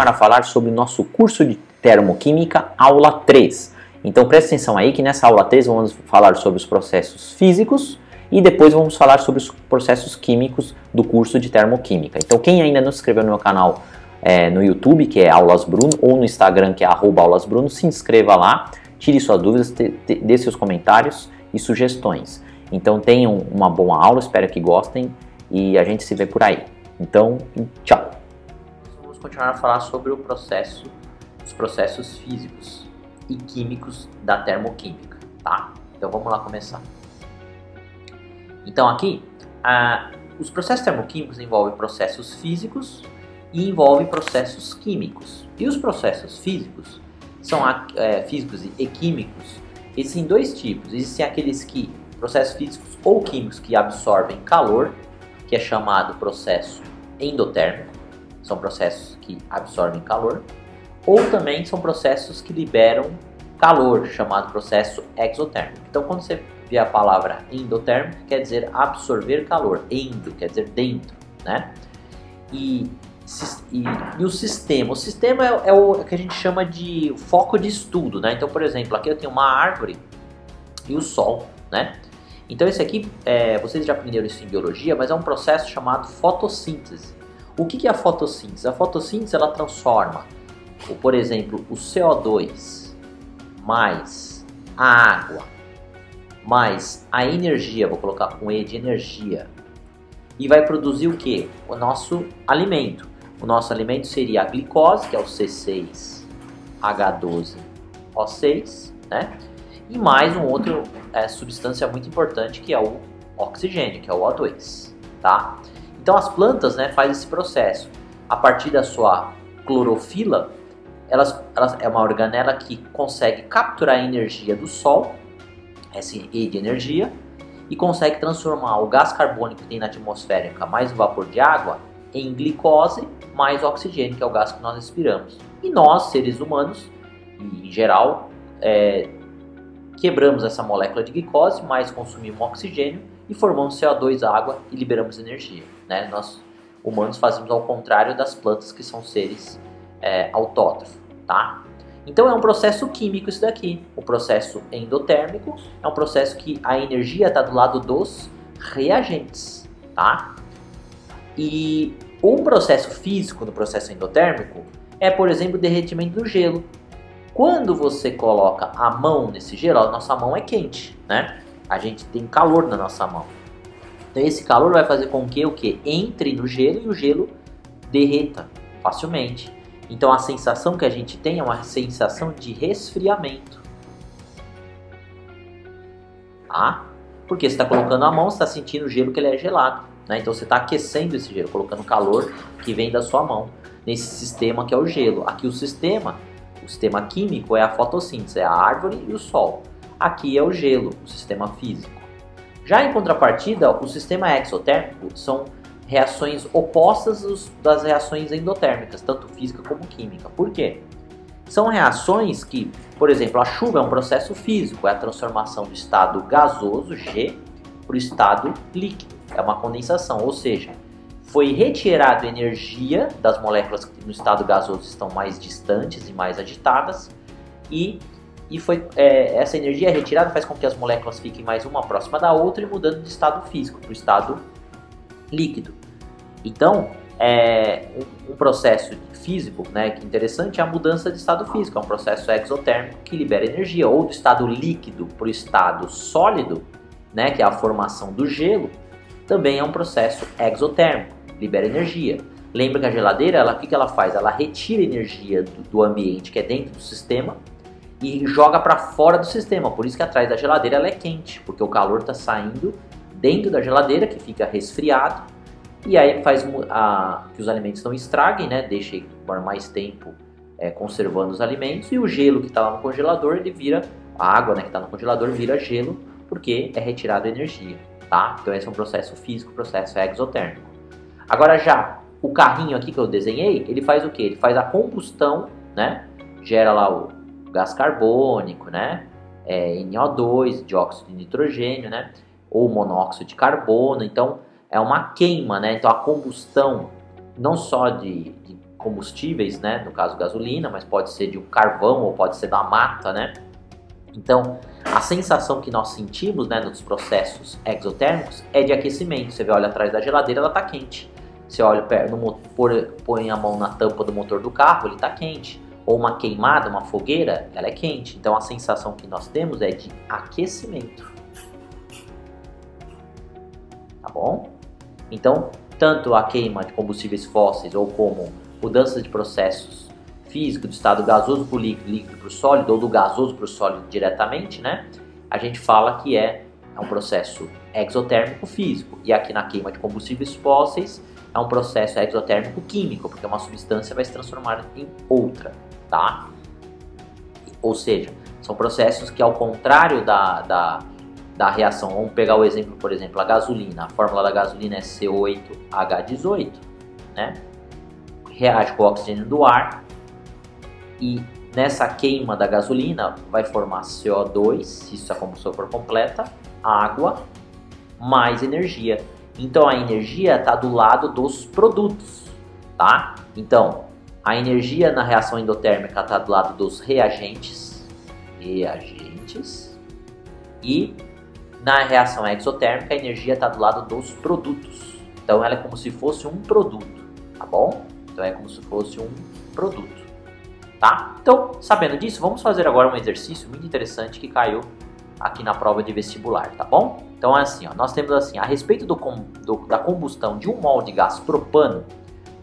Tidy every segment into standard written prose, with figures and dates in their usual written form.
continuar a falar sobre o nosso curso de Termoquímica, aula 3. Então presta atenção aí que nessa aula 3 vamos falar sobre os processos físicos e depois vamos falar sobre os processos químicos do curso de Termoquímica. Então quem ainda não se inscreveu no meu canal no YouTube, que é Aulas Bruno, ou no Instagram, que é @aulasbruno, se inscreva lá, tire suas dúvidas, dê seus comentários e sugestões. Então tenham uma boa aula, espero que gostem e a gente se vê por aí. Então, tchau! Vamos continuar a falar sobre os processos físicos e químicos da termoquímica, tá? Então vamos lá começar. Então aqui, os processos termoquímicos envolvem processos físicos e envolvem processos químicos. E os processos físicos são físicos e químicos. Existem dois tipos. Existem aqueles processos físicos ou químicos que absorvem calor, que é chamado processo endotérmico, são processos que absorvem calor, ou também são processos que liberam calor, chamado processo exotérmico. Então quando você vê a palavra endotérmico, quer dizer absorver calor, endo quer dizer dentro, né? E o sistema é o que a gente chama de foco de estudo, né? Então, por exemplo, aqui eu tenho uma árvore e o sol, né? Então esse aqui, vocês já aprenderam isso em biologia, mas é um processo chamado fotossíntese. O que é a fotossíntese? A fotossíntese ela transforma, por exemplo, o CO2 mais a água mais a energia, vou colocar com E de energia, e vai produzir o que? O nosso alimento. O nosso alimento seria a glicose, que é o C6H12O6, né? E mais um outro substância muito importante que é o oxigênio, que é o O2, tá? Então as plantas, né, fazem esse processo. A partir da sua clorofila, elas é uma organela que consegue capturar a energia do sol, esse E de energia, e consegue transformar o gás carbônico que tem na atmosfera mais o vapor de água em glicose mais oxigênio, que é o gás que nós respiramos. E nós, seres humanos, em geral, quebramos essa molécula de glicose, mais consumimos oxigênio e formamos CO2, água e liberamos energia, né? Nós, humanos, fazemos ao contrário das plantas, que são seres autótrofos, tá? Então é um processo químico isso daqui. O processo endotérmico é um processo que a energia está do lado dos reagentes, tá? E um processo físico no processo endotérmico é, por exemplo, o derretimento do gelo. Quando você coloca a mão nesse gelo, a nossa mão é quente, né? A gente tem calor na nossa mão. Então esse calor vai fazer com que o que? Entre no gelo e o gelo derreta facilmente. Então a sensação que a gente tem é uma sensação de resfriamento. Tá? Porque você está colocando a mão, você está sentindo o gelo que ele é gelado, né? Então você está aquecendo esse gelo, colocando calor que vem da sua mão nesse sistema que é o gelo. Aqui o sistema químico é a fotossíntese, é a árvore e o sol. Aqui é o gelo, o sistema físico. Já em contrapartida, o sistema exotérmico são reações opostas das reações endotérmicas, tanto física como química. Por quê? São reações que, por exemplo, a chuva é um processo físico, é a transformação do estado gasoso, G, para o estado líquido, é uma condensação, ou seja, foi retirado energia das moléculas que no estado gasoso estão mais distantes e mais agitadas, e essa energia retirada faz com que as moléculas fiquem mais uma próxima da outra e mudando de estado físico para o estado líquido. Então, um processo físico, né, que interessante é a mudança de estado físico, é um processo exotérmico que libera energia, ou do estado líquido para o estado sólido, né, que é a formação do gelo, também é um processo exotérmico, libera energia. Lembra que a geladeira, o que ela faz? Ela retira energia do ambiente que é dentro do sistema e joga para fora do sistema, por isso que atrás da geladeira ela é quente, porque o calor está saindo dentro da geladeira, que fica resfriado, e aí faz que os alimentos não estraguem, né? Deixa por mais tempo conservando os alimentos, e o gelo que está lá no congelador, ele vira, a água, né, que está no congelador vira gelo, porque é retirada energia, tá? Então esse é um processo físico, processo exotérmico. Agora já, o carrinho aqui que eu desenhei, ele faz o quê? Ele faz a combustão, né? Gera lá o gás carbônico, né? NO2, dióxido de nitrogênio, né? Ou monóxido de carbono. Então é uma queima, né? Então a combustão não só de combustíveis, né? No caso gasolina, mas pode ser de um carvão ou pode ser da mata, né? Então, a sensação que nós sentimos, né, nos processos exotérmicos é de aquecimento. Você olha atrás da geladeira, ela está quente. Você olha, põe a mão na tampa do motor do carro, ele está quente. Ou uma queimada, uma fogueira, ela é quente. Então, a sensação que nós temos é de aquecimento. Tá bom? Então, tanto a queima de combustíveis fósseis ou como mudança de processos físico do estado gasoso para o líquido, líquido para o sólido ou do gasoso para o sólido diretamente, né? A gente fala que é um processo exotérmico físico. E aqui na queima de combustíveis fósseis é um processo exotérmico químico, porque uma substância vai se transformar em outra, tá? Ou seja, são processos que, ao contrário da reação, vamos pegar o exemplo, por exemplo, a gasolina. A fórmula da gasolina é C8H18, né? Reage com o oxigênio do ar e nessa queima da gasolina vai formar CO2, se a combustão for completa, água, mais energia. Então a energia está do lado dos produtos, tá? Então a energia na reação endotérmica está do lado dos reagentes, e na reação exotérmica a energia está do lado dos produtos. Então ela é como se fosse um produto, tá bom? Então é como se fosse um produto. Tá? Então, sabendo disso, vamos fazer agora um exercício muito interessante que caiu aqui na prova de vestibular, tá bom? Então é assim, ó, nós temos assim, a respeito da combustão de 1 mol de gás propano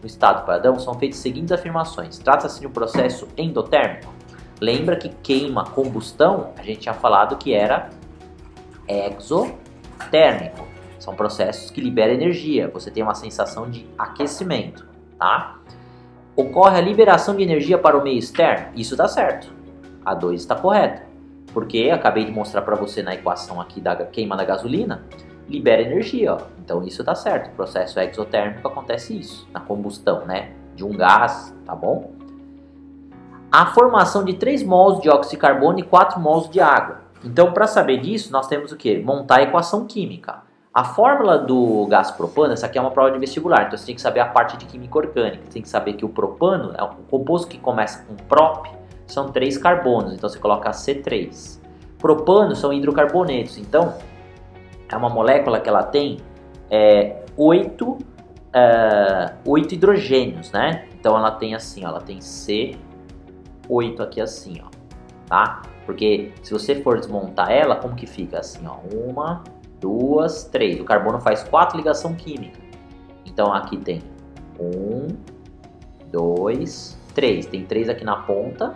no estado padrão, são feitas as seguintes afirmações. Trata-se de um processo endotérmico. Lembra que queima, combustão, a gente tinha falado que era exotérmico. São processos que liberam energia, você tem uma sensação de aquecimento, tá? Ocorre a liberação de energia para o meio externo? Isso está certo. A 2 está correta. Porque acabei de mostrar para você na equação aqui da queima da gasolina, libera energia, ó. Então isso está certo. O processo exotérmico acontece isso, na combustão, né, de um gás, tá bom? A formação de 3 mols de óxido de carbono e 4 mols de água. Então, para saber disso, nós temos o quê? Montar a equação química. A fórmula do gás propano, essa aqui é uma prova de vestibular, então você tem que saber a parte de química orgânica. Você tem que saber que o propano, é um composto que começa com prop, são 3 carbonos, então você coloca C3. Propano são hidrocarbonetos, então é uma molécula que ela tem 8 hidrogênios, né? Então ela tem assim, ó, ela tem C8 aqui assim, ó, tá? Porque se você for desmontar ela, como que fica assim, ó? 1, 2, 3. O carbono faz 4 ligação química. Então aqui tem 1, 2, 3. Tem 3 aqui na ponta,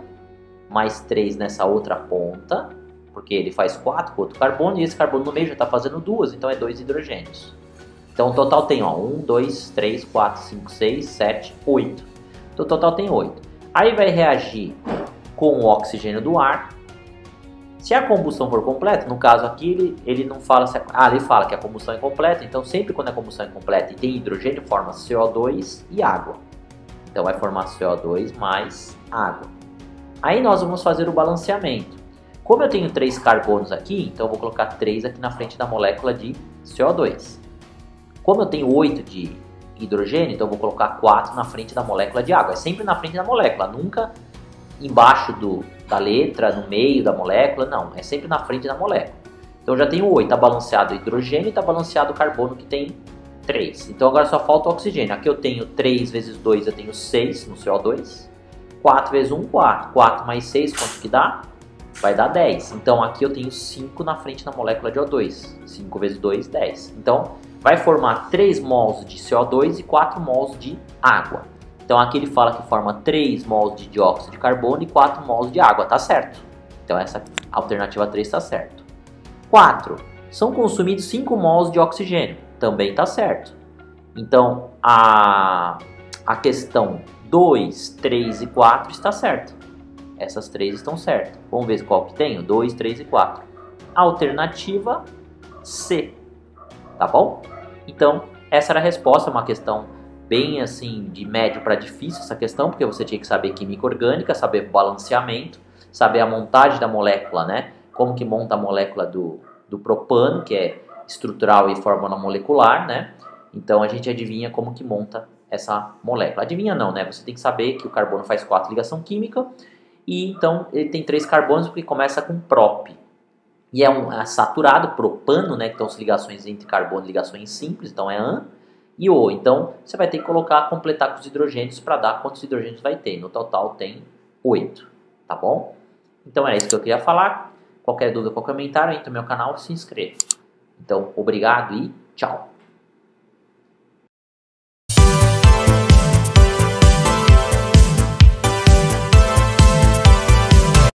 mais 3 nessa outra ponta, porque ele faz 4 com outro carbono, e esse carbono no meio já está fazendo 2, então é 2 hidrogênios. Então o total tem, ó, 1, 2, 3, 4, 5, 6, 7, 8. Então o total tem 8. Aí vai reagir com o oxigênio do ar. Se a combustão for completa, no caso aqui ele não fala, ele fala que a combustão é completa, então sempre quando a combustão é completa e tem hidrogênio, forma CO2 e água. Então vai formar CO2 mais água. Aí nós vamos fazer o balanceamento. Como eu tenho 3 carbonos aqui, então eu vou colocar 3 aqui na frente da molécula de CO2. Como eu tenho 8 de hidrogênio, então eu vou colocar 4 na frente da molécula de água. É sempre na frente da molécula, nunca embaixo da letra, no meio da molécula, não, é sempre na frente da molécula. Então já tenho 8, está balanceado o hidrogênio e está balanceado o carbono que tem 3. Então agora só falta o oxigênio. Aqui eu tenho 3 vezes 2, eu tenho 6 no CO2. 4 vezes 1, 4. 4 mais 6, quanto que dá? Vai dar 10. Então aqui eu tenho 5 na frente da molécula de O2. 5 vezes 2, 10. Então vai formar 3 mols de CO2 e 4 mols de água. Então aqui ele fala que forma 3 mols de dióxido de carbono e 4 mols de água, tá certo. Então essa alternativa 3 está certo. 4. São consumidos 5 mols de oxigênio, também está certo. Então a questão 2, 3 e 4 está certa. Essas 3 estão certas. Vamos ver qual que tem? 2, 3 e 4. Alternativa C, tá bom? Então essa era a resposta, uma questão bem assim de médio para difícil essa questão, porque você tinha que saber química orgânica, saber balanceamento, saber a montagem da molécula, né? Como que monta a molécula do propano, que é estrutural e fórmula molecular, né? Então a gente adivinha como que monta essa molécula. Adivinha não, né? Você tem que saber que o carbono faz 4 ligação química e então ele tem 3 carbonos porque começa com prop. E é saturado, propano, né? Então, as ligações entre carbono e ligações simples, então é AN e O. Então, você vai ter que completar com os hidrogênios para dar quantos hidrogênios vai ter. No total tem 8, tá bom? Então, era isso que eu queria falar. Qualquer dúvida, qualquer comentário, entra no meu canal e se inscreva. Então, obrigado e tchau!